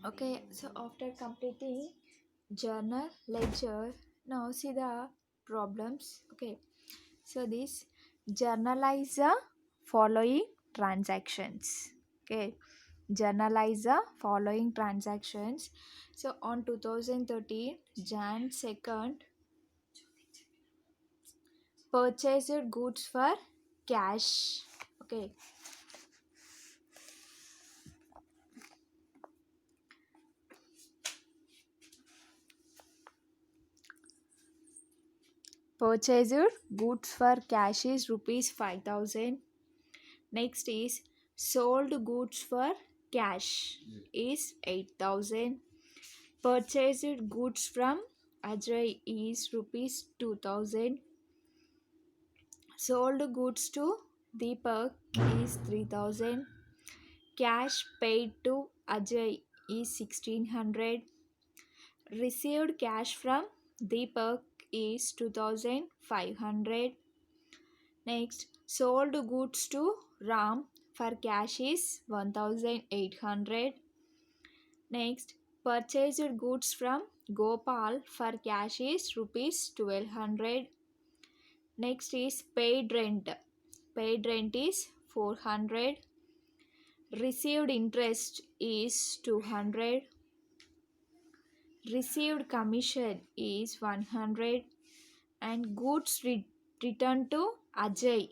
Okay, so after completing journal ledger, now see the problems. Okay, so this journalize the following transactions. Okay, journalize the following transactions. So on 2013 Jan 2nd, purchased goods for cash. Okay, purchased goods for cash is rupees 5,000. Next is sold goods for cash is 8,000. Purchased goods from Ajay is rupees 2,000. Sold goods to Deepak is 3,000. Cash paid to Ajay is 1,600. Received cash from Deepak is 2,500. Next, sold goods to Ram for cash is 1,800. Next, purchased goods from Gopal for cash is rupees 1,200. Next is paid rent. Paid rent is 400. Received interest is 200. Received commission is 100. And goods returned to Ajay.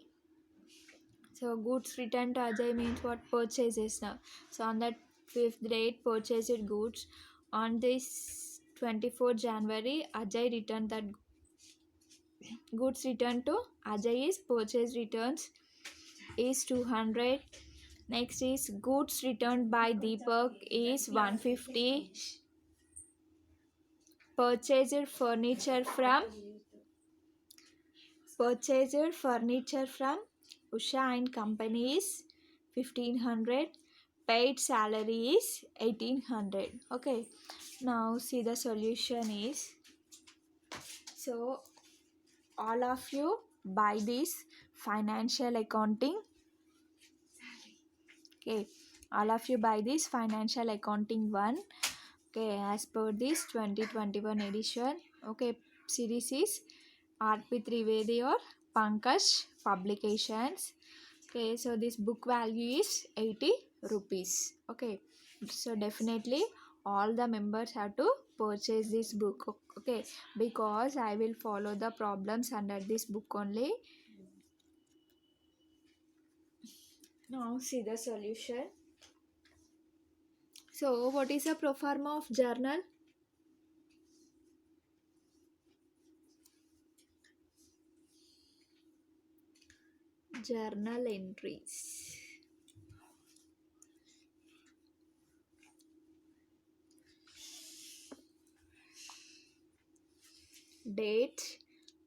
So goods returned to Ajay means what? Purchases now. So on that fifth date, purchased goods. On this 24th January, Ajay returned that goods returned to Ajay is purchase returns is 200. Next is goods returned by Deepak is 150. Purchased furniture from Usha and Company is 1,500. Paid salary is 1,800. Okay, now see the solution is, so all of you buy this financial accounting. Okay, all of you buy this financial accounting 1. Okay, as per this 2021 edition. Okay, series is RP Trivedi or Pankaj Publications. Okay, so this book value is 80 rupees. Okay, so definitely all the members have to purchase this book. Okay, because I will follow the problems under this book only. Now see the solution. So what is the pro forma of journal? Journal entries. Date,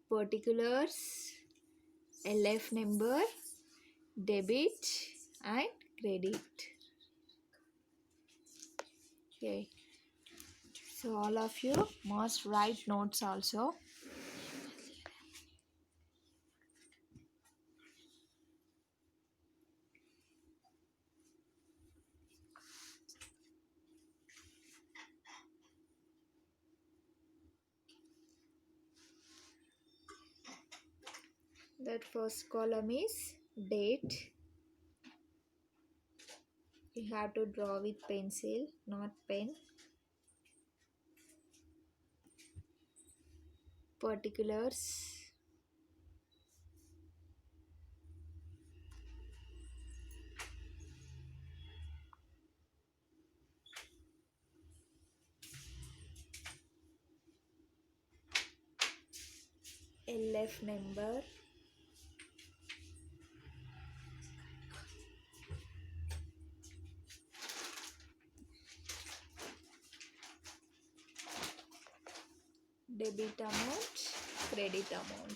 particulars, LF number, debit and credit. Okay, so all of you must write notes also. That first column is date. You have to draw with pencil, not pen. Particulars. LF number. Debit amount, credit amount.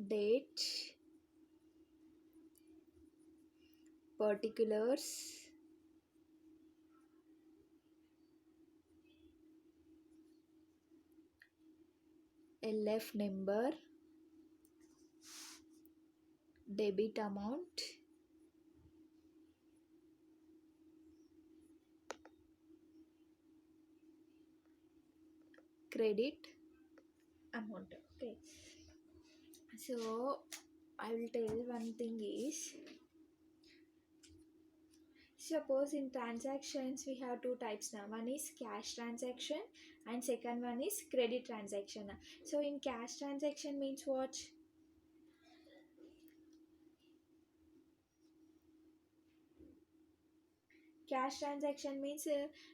date, particulars, LF number, debit amount, credit amount. Okay, so I will tell one thing is, suppose in transactions we have two types now. One is cash transaction and second one is credit transaction. So in cash transaction means what? Cash transaction means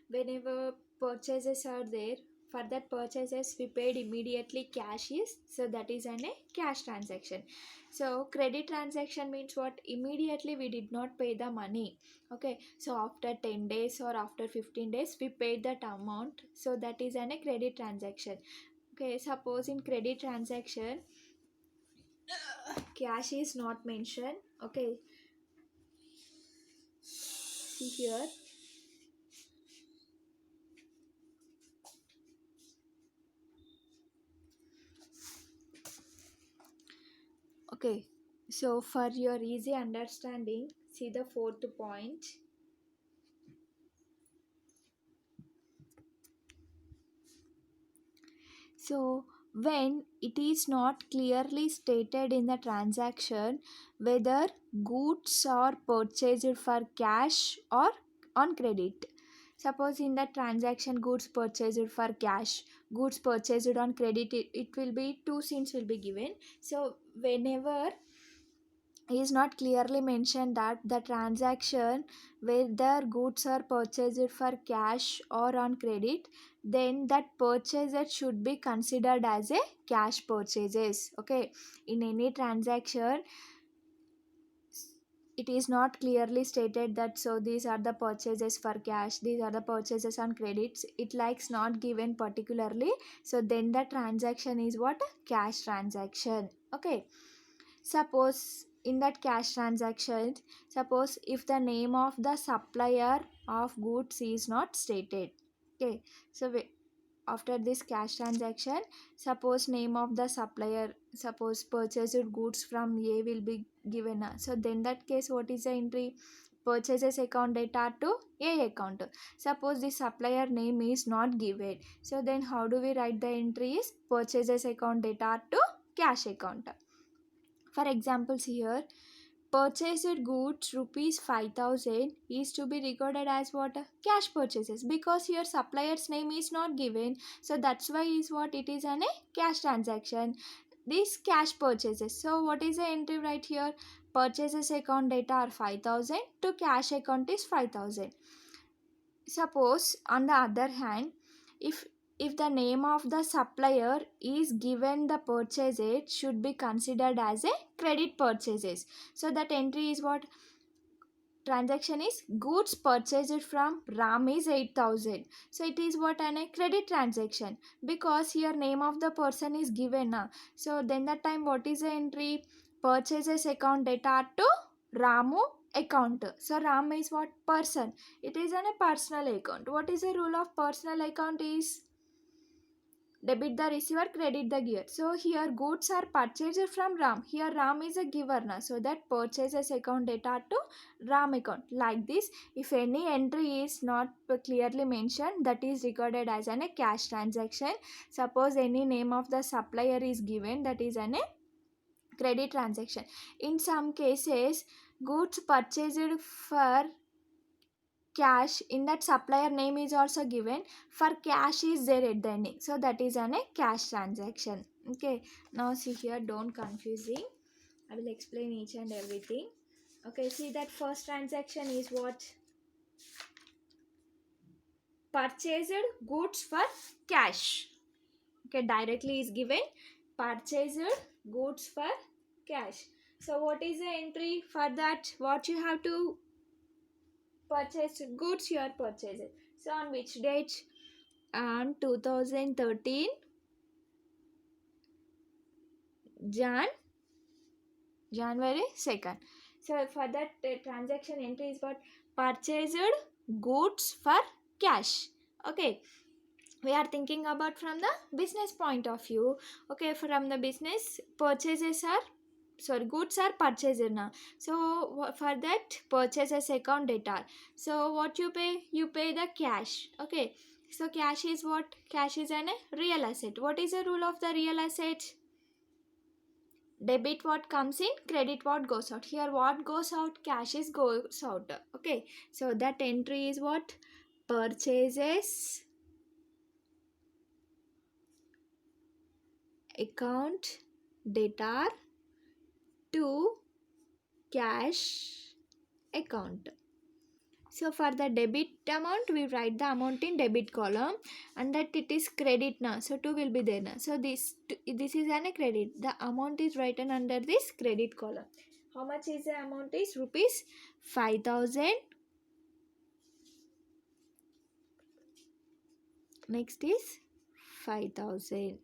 whenever purchases are there, for that purchases we paid immediately cash is, so that is a cash transaction. So credit transaction means what? Immediately we did not pay the money. Okay, so after 10 days or after 15 days we paid that amount, so that is a credit transaction. Okay, suppose in credit transaction cash is not mentioned. Okay, see here. Okay, so for your easy understanding, see the fourth point. So, when it is not clearly stated in the transaction whether goods are purchased for cash or on credit. Suppose in the transaction goods purchased for cash, goods purchased on credit, it will be two scenes will be given. So, whenever is not clearly mentioned that the transaction whether goods are purchased for cash or on credit, then that purchase should be considered as a cash purchases. Okay, in any transaction it is not clearly stated that so these are the purchases for cash, these are the purchases on credits, it likes not given particularly, so then the transaction is what? Cash transaction. Okay, suppose in that cash transaction, suppose if the name of the supplier of goods is not stated. Okay, so after this cash transaction, suppose name of the supplier, suppose purchased goods from A will be given. So then that case what is the entry? Purchases account data to A account. Suppose the supplier name is not given, so then how do we write the entry? Is purchases account data to cash account. For examples here, purchased goods rupees 5000 is to be recorded as what? Cash purchases, because here supplier's name is not given, so that's why is what? It is a cash transaction. These cash purchases. So what is the entry right here? Purchases account data are 5000 to cash account is 5000. Suppose on the other hand, if the name of the supplier is given, the purchase it should be considered as a credit purchases. So that entry is what? Transaction is goods purchased from Ram is 8000, so it is what? An a credit transaction, because here name of the person is given now. So then that time what is the entry? Purchases account data to Ramu account. So Ram is what? Person, it is a personal account. What is the rule of personal account? Is debit the receiver, credit the giver. So here goods are purchased from Ram, here Ram is a giver now, so that purchases account data to Ram account. Like this, if any entry is not clearly mentioned, that is recorded as a cash transaction. Suppose any name of the supplier is given, that is a credit transaction. In some cases goods purchased for cash, in that supplier name is also given, for cash is there at the ending, so that is a cash transaction. Okay, now see here, don't confusing, I will explain each and everything. Okay, see that first transaction is what? Purchased goods for cash. Okay, directly is given, purchased goods for cash. So what is the entry for that? What you have to purchase? Goods you are purchased. So on which date? On 2013 Jan January 2nd. So for that transaction entry is what? Purchased goods for cash. Okay, we are thinking about from the business point of view. Okay, from the business, purchases are, sorry, goods are purchased now. So for that, purchases account data. So what you pay? You pay the cash. Okay, so cash is what? Cash is an real asset. What is the rule of the real asset? Debit what comes in, credit what goes out. Here what goes out? Cash is goes out. Okay, so that entry is what? Purchases account data to cash account. So for the debit amount, we write the amount in debit column, and that it is credit now. So 2 will be there now. So this is an a credit. The amount is written under this credit column. How much is the amount? Is rupees 5,000. Next is 5,000.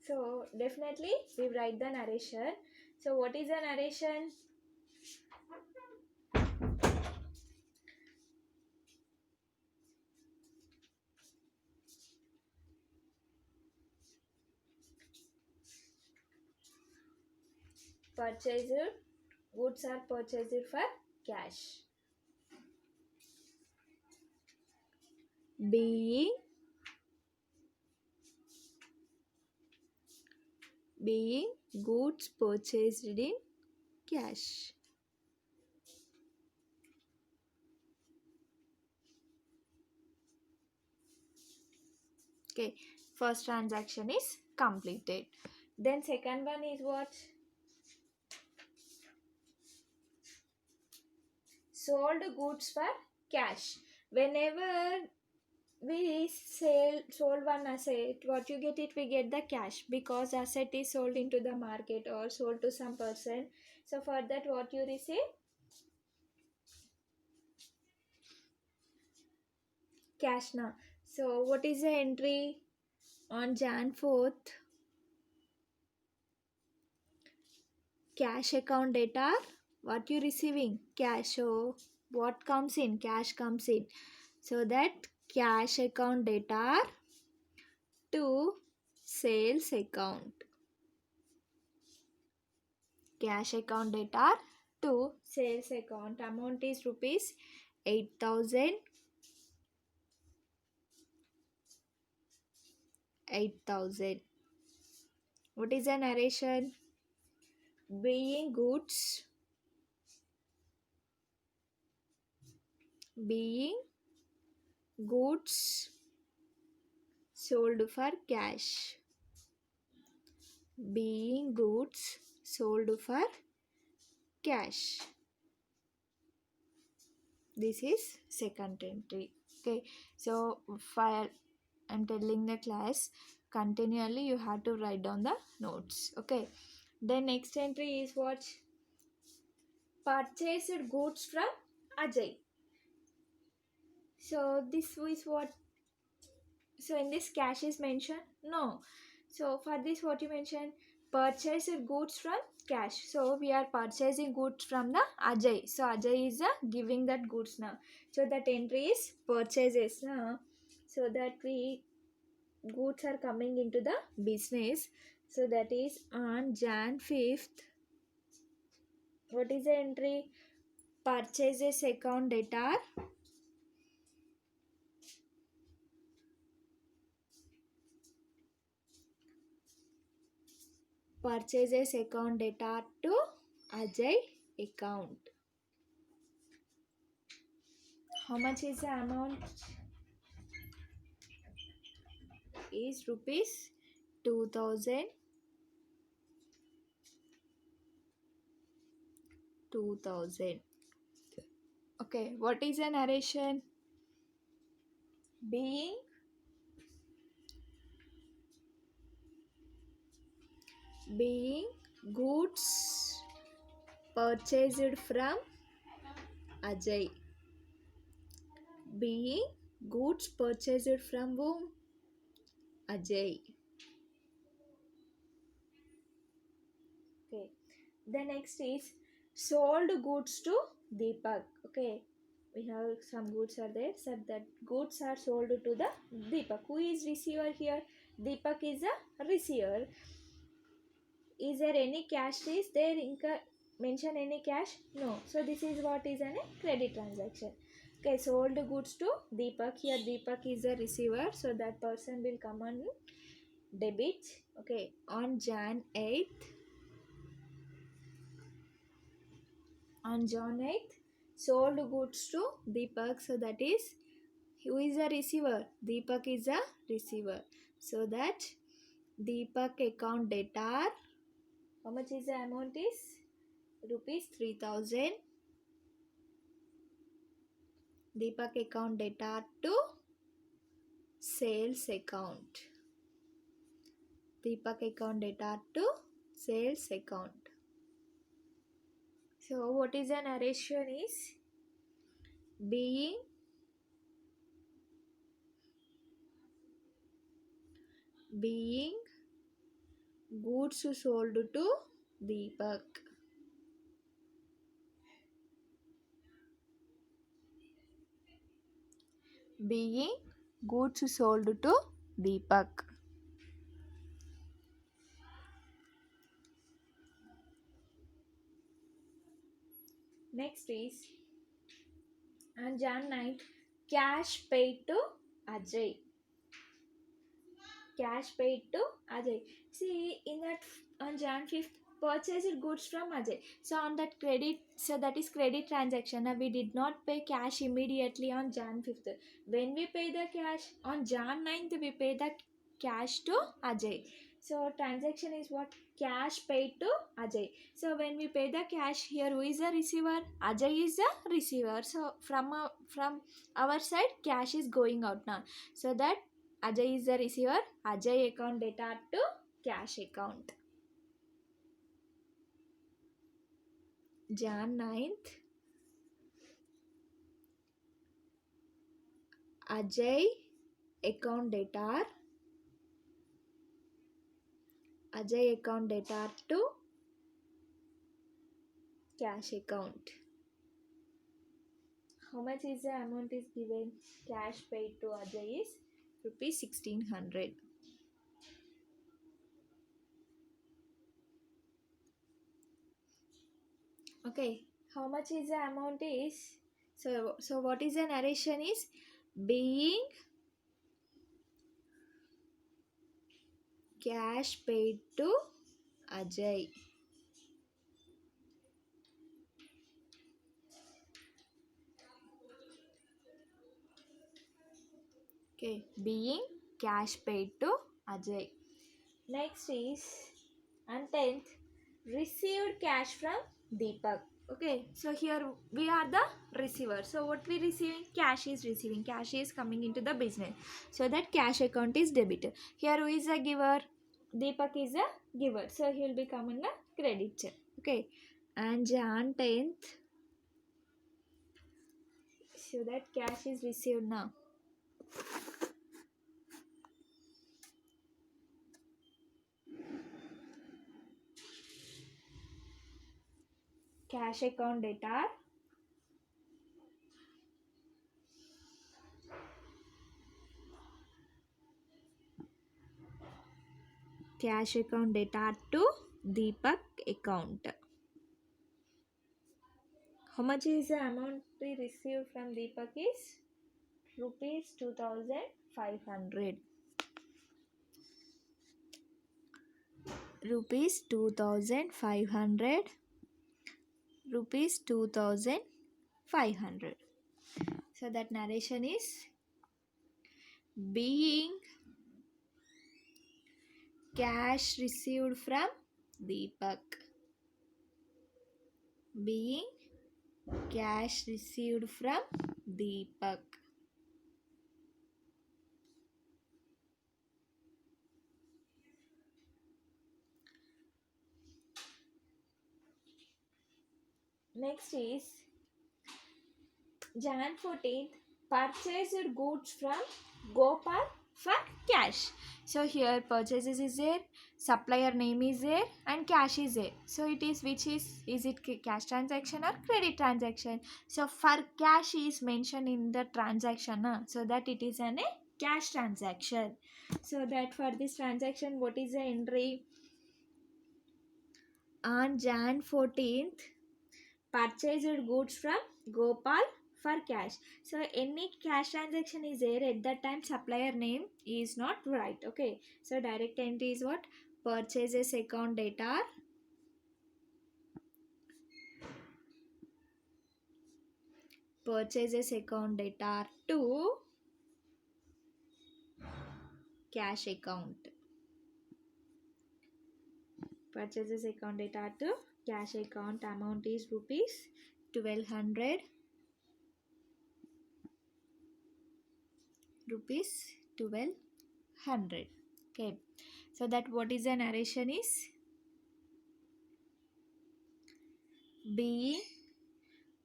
So definitely we write the narration. So what is the narration? Purchased goods are purchased for cash. Being goods purchased in cash. Okay, first transaction is completed. Then second one is what? Sold goods for cash. Whenever we sold one asset, what you get it? We get the cash, because asset is sold into the market or sold to some person. So for that, what you receive? Cash now. So what is the entry on Jan 4th? Cash account data. What you receiving? Cash. So what comes in? Cash comes in. So that cash account data to sales account. Cash account data to sales account. Amount is rupees 8,000. 8,000. What is the narration? Being goods sold for cash. Being goods sold for cash. This is second entry. Okay, so while I'm telling the class, continually you have to write down the notes. Okay, the next entry is what? Purchased goods from Ajay. So this is what? So in this cash is mentioned? No. So for this what you mention? Purchased goods from cash. So we are purchasing goods from the Ajay. So Ajay is giving that goods now. So that entry is purchases now. So that we goods are coming into the business. So that is on Jan 5th. What is the entry? Purchases account data. Purchases account data to Ajay account. How much is the amount? Is rupees 2,000. 2,000. Okay, what is a narration? Being goods purchased from Ajay. Being goods purchased from whom? Ajay. Okay. The next is sold goods to Deepak. Okay. We have some goods are there. So that goods are sold to the Deepak. Who is receiver here? Deepak is a receiver. Is there any cash? Is there mention any cash? No. So this is what is a credit transaction. Okay, sold goods to Deepak. Here Deepak is a receiver. So that person will come on debit. Okay, on Jan 8th. On Jan 8th, sold goods to Deepak. So that is, who is a receiver? Deepak is a receiver. So that Deepak account debtor. How much is the amount is? Rupees 3000. Deepak account debtor to sales account. Deepak account debtor to sales account. So what is the narration is? Being goods sold to Deepak. Being goods sold to Deepak. Next is on Jan 9th, cash paid to Ajay. Cash paid to Ajay. See, in that on Jan 5th, purchased goods from Ajay. So on that credit, so that is credit transaction. Now we did not pay cash immediately on Jan 5th. When we pay the cash on Jan 9th, we pay the cash to Ajay. So transaction is what? Cash paid to Ajay. So when we pay the cash here, who is the receiver? Ajay is the receiver. So from our side, cash is going out now. So that Ajay is the receiver. Ajay account debtor to cash account. Jan 9th. Ajay account debtor. Ajay account debtor to cash account. How much is the amount is given? Cash paid to Ajay is rupees 1600. Okay, how much is the amount is? So what is the narration is? Being cash paid to Ajay. Okay, being cash paid to Ajay. Next is and 10th, received cash from Deepak. Okay, so here we are the receiver. So what we receiving? Cash is receiving. Cash is coming into the business. So that cash account is debited. Here who is a giver? Deepak is a giver. So he will become in a creditor. Okay, and Jan 10th. So that cash is received now. Cash account debtor. Cash account debtor to Deepak account. How much is the amount we received from Deepak is rupees 2500. Rupees 2500. Rupees 2500. So that narration is being cash received from Deepak. Being cash received from Deepak. Next is Jan 14th, purchased goods from Gopal for cash. So here purchases is there, supplier name is there, and cash is there. So it is, which is it cash transaction or credit transaction? So for cash is mentioned in the transaction, so that it is a cash transaction. So that for this transaction, what is the entry? On Jan 14th, purchased goods from Gopal for cash. So any cash transaction is there at that time, supplier name is not right. Okay. So direct entry is what? Purchases account data. Purchases account data to cash account. Purchases account data to cash account. Amount is rupees 1200. Rupees 1200. Okay. So that what is the narration is? Being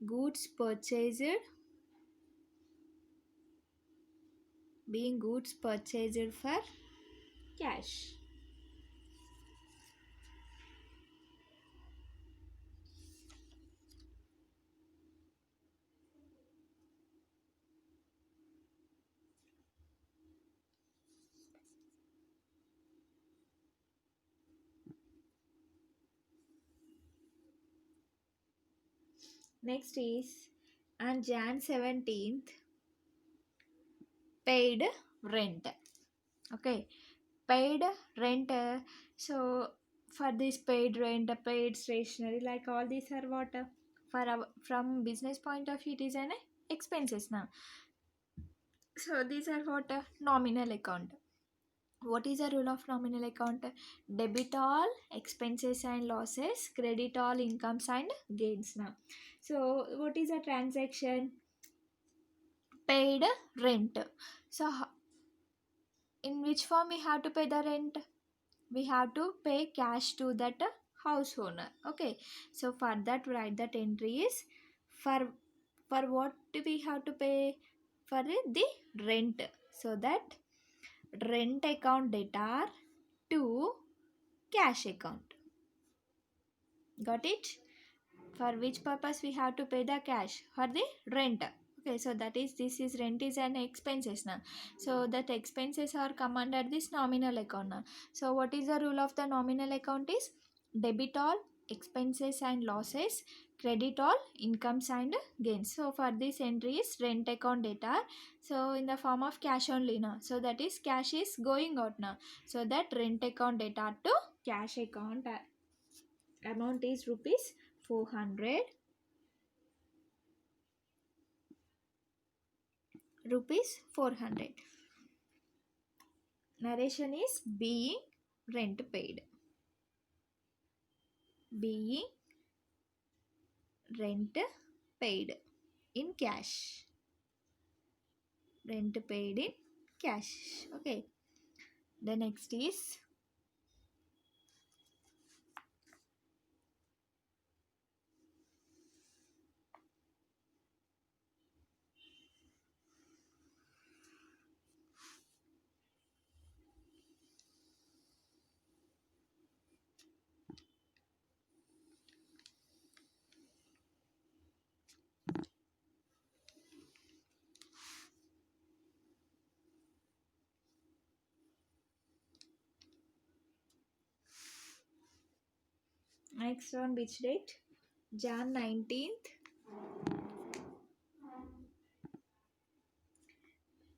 goods purchased, being goods purchased for cash. Next is on Jan 17th, paid rent. Okay, paid rent. So for this paid rent, paid stationery, like all these are what, for our, from business point of view, it is an expenses now. So these are what, nominal account. What is the rule of nominal account? Debit all expenses and losses, credit all incomes and gains. Now, so what is a transaction? Paid rent. So in which form we have to pay the rent? We have to pay cash to that house owner. Okay, so for that, write that entry is for what we have to pay? For the rent. So that rent account data to cash account. Got it? For which purpose we have to pay the cash? For the rent. Okay, so that is, this is rent is an expenses now. So that expenses are come under this nominal account now. So what is the rule of the nominal account is? Debit all expenses and losses, credit all incomes and gains. So for this entry is rent account data, so in the form of cash only now. So that is, cash is going out now. So that rent account data to cash account, amount is rupees 400. Rupees 400. Narration is being rent paid. Being rent paid in cash. Rent paid in cash. Okay. The next is next on which date? Jan 19th.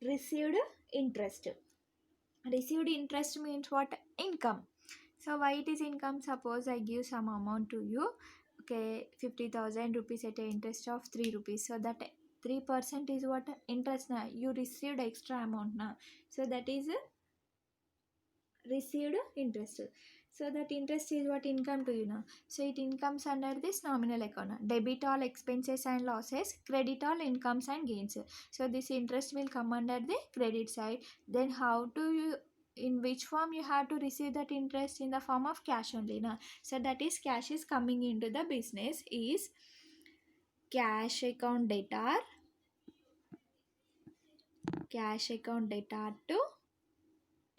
Received interest. Received interest means what? Income. So why it is income? Suppose I give some amount to you. Okay, 50,000 rupees at an interest of 3 rupees. So that 3% is what? Interest now. You received extra amount now. So that is received interest. So that interest is what? Income to you now. So it incomes under this nominal account. Debit all expenses and losses, credit all incomes and gains. So this interest will come under the credit side. Then how do you, in which form you have to receive that interest? In the form of cash only now. So that is, cash is coming into the business is cash account data. Cash account data to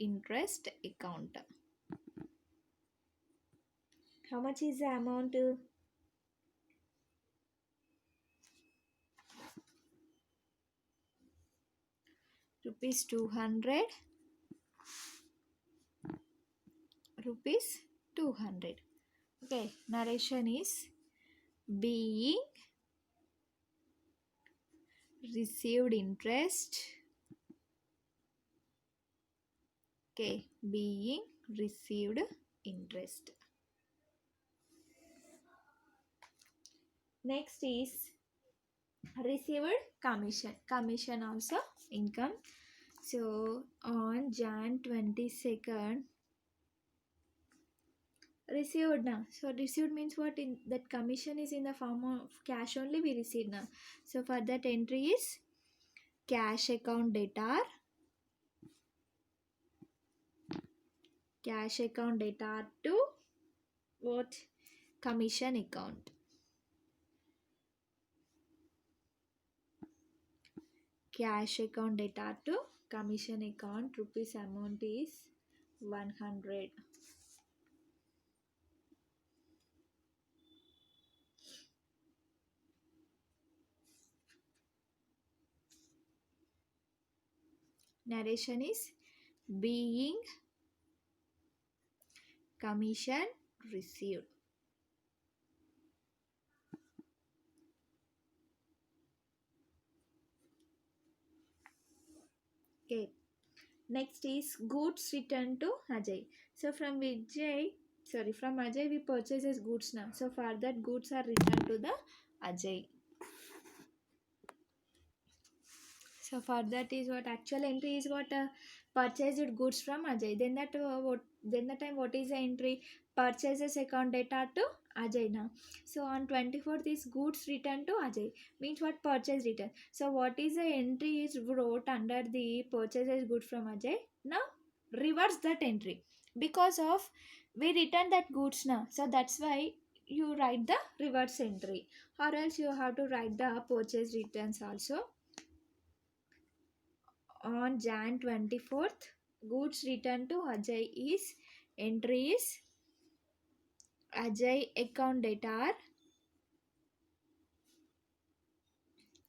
interest account. How much is the amount? Rupees 200. Rupees 200. Okay, narration is being received interest. Okay, being received interest. Next is received commission. Commission also income. So on Jan 22nd, received now. So received means what? In that commission is in the form of cash only we received now. So for that entry is cash account data. Cash account data to what? Commission account. Cash account data to commission account. Rupees amount is 100. Narration is being commission received. Okay. Next is goods returned to Ajay. So from Ajay we purchases goods now. So for that goods are returned to the Ajay. So for that is what actual entry is what purchased goods from Ajay. Then the time what is the entry? Purchases account data to Ajay now. So on 24th is goods returned to Ajay. Means what? Purchase return. So what is the entry is wrote under the purchases goods from Ajay? Now reverse that entry. Because of we return that goods now. So that's why you write the reverse entry. Or else you have to write the purchase returns also. On Jan 24th, goods returned to Ajay is entry is Ajay account data.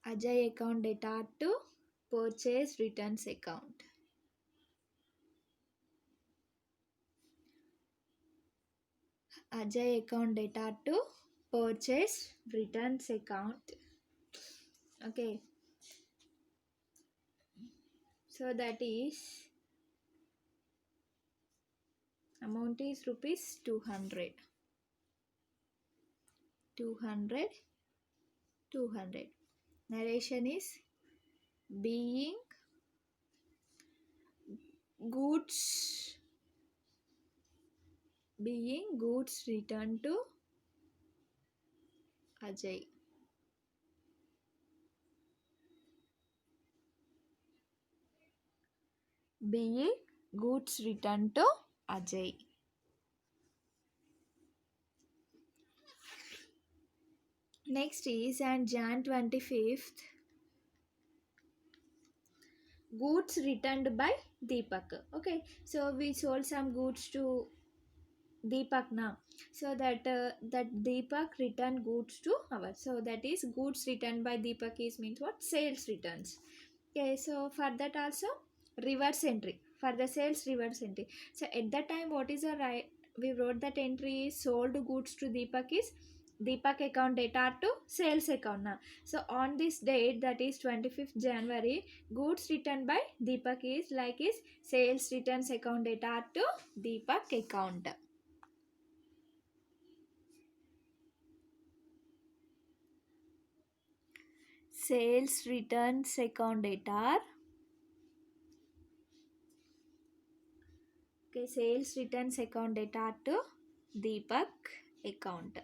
Ajay account data to purchase returns account. Ajay account data to purchase returns account. Okay. So that is amount is rupees 200. 200. 200. Narration is being goods returned to Ajay. Being goods returned to Ajay. Next is on Jan 25th, goods returned by Deepak. Okay, so we sold some goods to Deepak now. So that Deepak returned goods to our. So that is goods returned by Deepak is means what? Sales returns. Okay, so for that also reverse entry. For the sales reverse entry. So at that time what is the right? We wrote that entry is sold goods to Deepak is Deepak account data to sales account now. So on this date that is 25th January, goods returned by Deepak is sales returns account data to Deepak account. Sales returns account data. Okay, sales returns account data to Deepak account.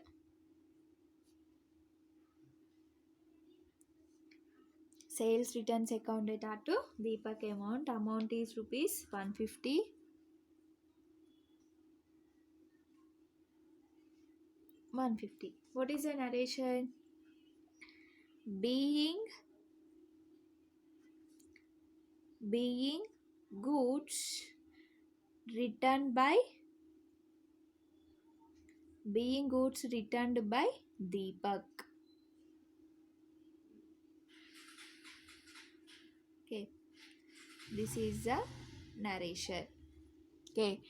Sales returns account data to Deepak amount. Amount is rupees 150. What is the narration? Being goods returned by being goods returned by Deepak. Okay, this is the narration. Okay,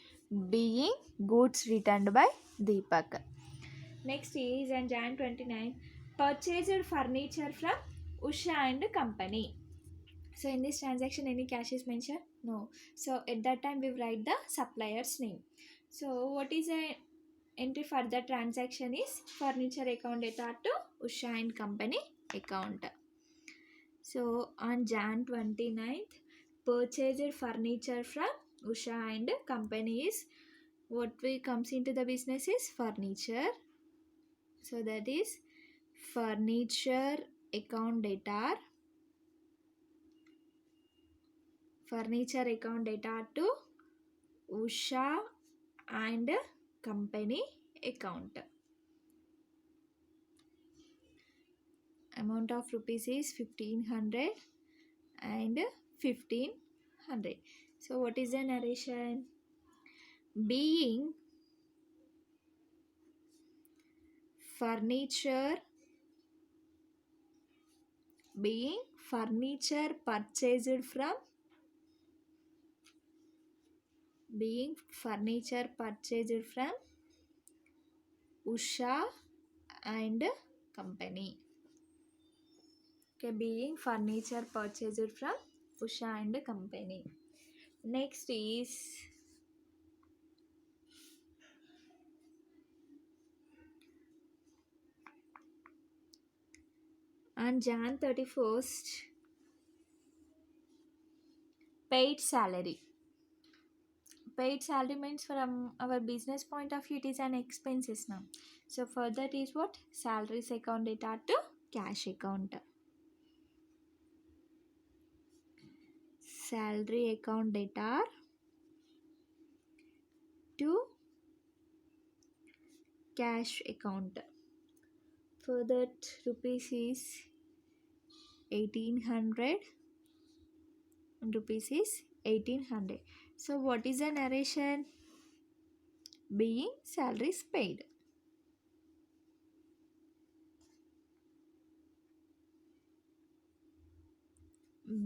being goods returned by Deepak. Next is on Jan 29, purchased furniture from Usha and company. So in this transaction, any cash is mentioned? No. So at that time, we write the supplier's name. So what is a entry for the transaction is furniture account data to Usha and company account. So on Jan 29th, purchased furniture from Usha and company is what we comes into the business is furniture. So that is furniture account data, to Usha and company account. Amount of rupees is 1500 and 1500. So what is the narration? Being furniture purchased from Usha and company. Okay, being furniture purchased from Usha and company. Next is on Jan 31st, paid salary. Paid salary means from our business point of view, it is an expenses now. So for that is what? Salaries account data to cash account. Salary account data to cash account. For that rupees is 1800 and rupees is 1800. So what is the narration? Being salaries paid.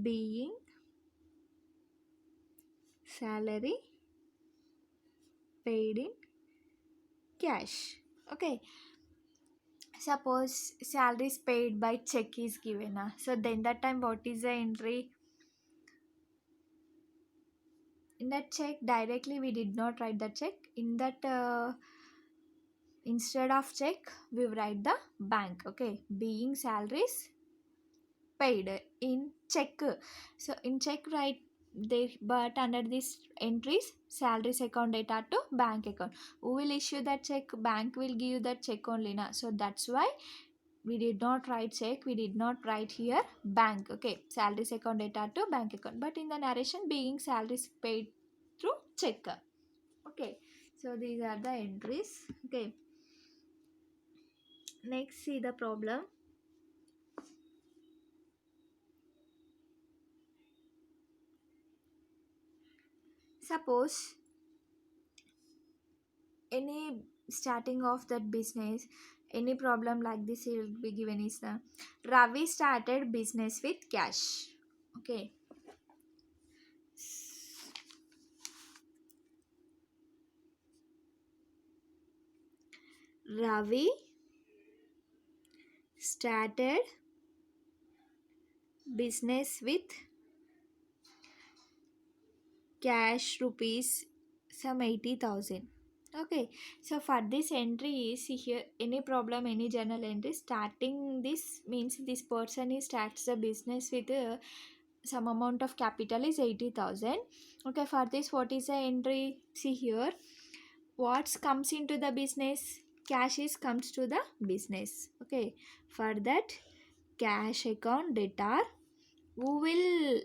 Being salary paid in cash. Okay, suppose salary is paid by check is given. So then that time what is the entry? In that check directly we did not write the check. In that instead of check we write the bank. Okay, being salaries paid in check. So in check write they, but under this entries salaries account data to bank account. Who will issue that check? Bank will give you that check only na. So that's why we did not write check, we did not write here bank. Okay, salaries account data to bank account, but in the narration being salaries paid through check. Okay, so these are the entries. Okay, next see the problem. Suppose any starting of that business, any problem like this will be given is the Ravi started business with cash. Okay, Ravi started business with cash rupees some 80,000. Okay, so for this entry is see here any problem, any journal entry starting this means this person is starts the business with some amount of capital is 80,000. Okay, for this what is the entry? See here what comes into the business? Cash is comes to the business. Okay, for that cash account data, who will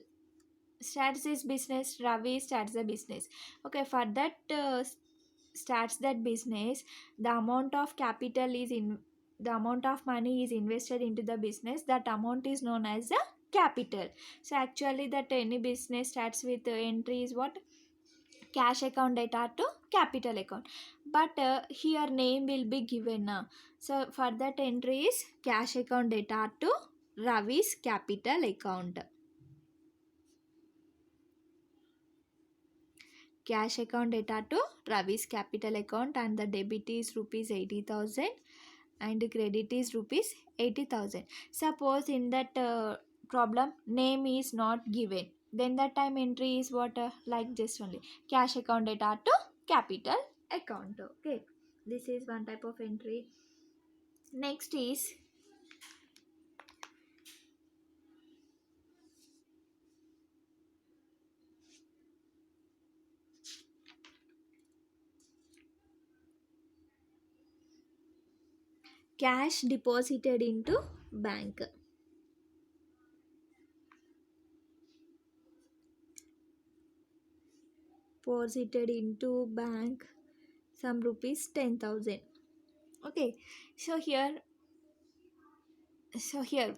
starts this business? Ravi starts the business. Okay, for that starts that business, the amount of capital is in, the amount of money is invested into the business, that amount is known as the capital. So actually that any business starts with entry is what? cash account data to capital account, but here name will be given now. So for that entry is cash account data to Ravi's capital account. Cash account data to Ravi's capital account, and the debit is rupees 80,000 and credit is rupees 80,000. Suppose in that problem name is not given, then that time entry is what, like this only, cash account data to capital account. Okay, this is one type of entry. Next is cash deposited into bank. Deposited into bank some rupees 10,000. Okay, so here,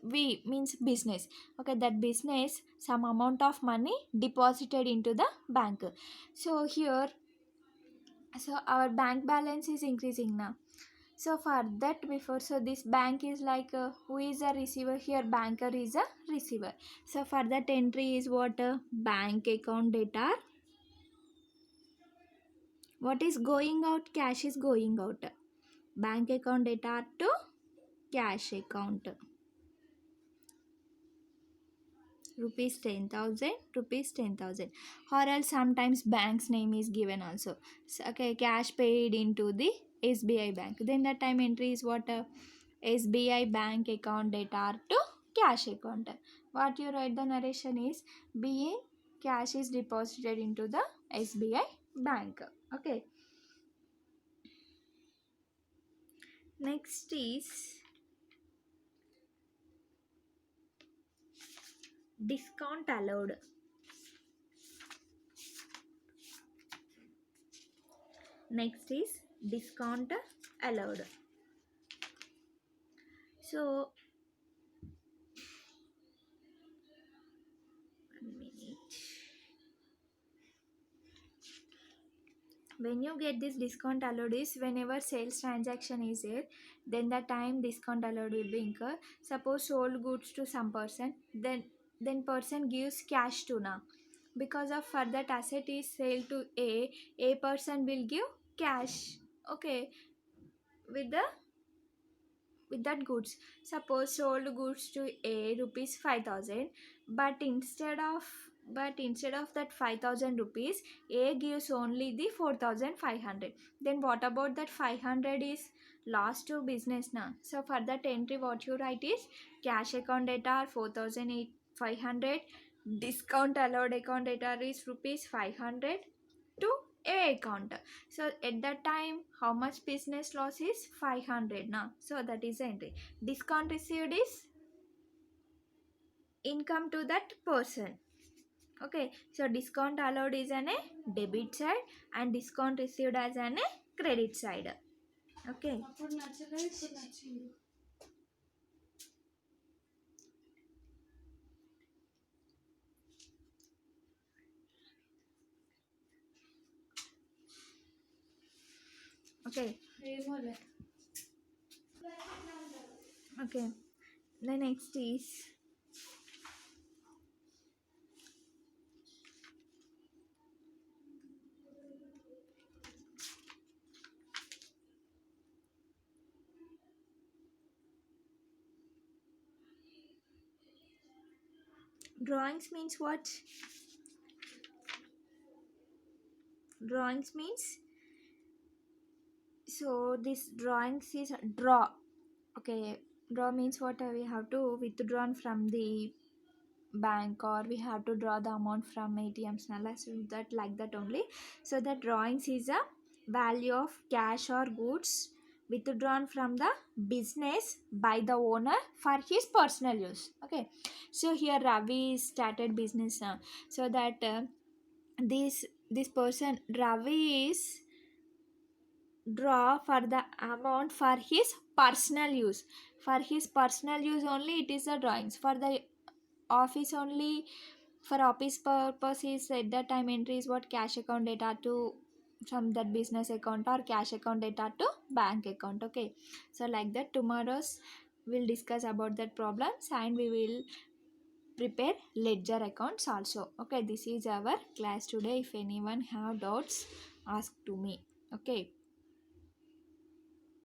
we means business. Okay, that business some amount of money deposited into the bank. So here, so our bank balance is increasing now. So for that before, so this bank is like, who is a receiver here? Banker is a receiver. So for that entry is what, bank account data. What is going out? Cash is going out. Bank account data to cash account. Rupees 10,000, rupees 10,000. Or else sometimes bank's name is given also. So, okay, cash paid into the SBI bank. Then that time entry is what, SBI bank account data to cash account. What you write the narration is being cash is deposited into the SBI bank. Okay. Next is discount allowed. Next is discount allowed. So 1 minute. When you get this discount allowed is whenever sales transaction is there, then the time discount allowed will be incurred. Suppose sold goods to some person, then person gives cash to now, because of for that asset is sale to a person will give cash. Okay, with the with that goods. Suppose sold goods to a rupees 5,000, but instead of that 5,000 rupees, a gives only the 4,500. Then what about that 500 is lost to business now. So for that entry what you write is cash account data 4,500, discount allowed account data is rupees 500 to a account. So at that time how much business loss is 500 now. So that is the entry. Discount received is income to that person. Okay, so discount allowed is an a debit side and discount received as an a credit side. Okay. Okay. Okay. The next is drawings. Means what? Drawings means, so this drawings is draw. Okay, draw means what, we have to withdraw from the bank, or we have to draw the amount from ATMs now, let's do that like that only. So the drawings is a value of cash or goods withdrawn from the business by the owner for his personal use. Okay, so here Ravi started business now, so that this person Ravi is draw for the amount for his personal use. For his personal use only it is the drawings. For the office only, For office purposes, at that time entry is what cash account data to from that business account or cash account data to bank account. Okay, so like that tomorrow's we'll discuss about that problems and we will prepare ledger accounts also. Okay, this is our class today. If anyone have doubts, ask to me. Okay.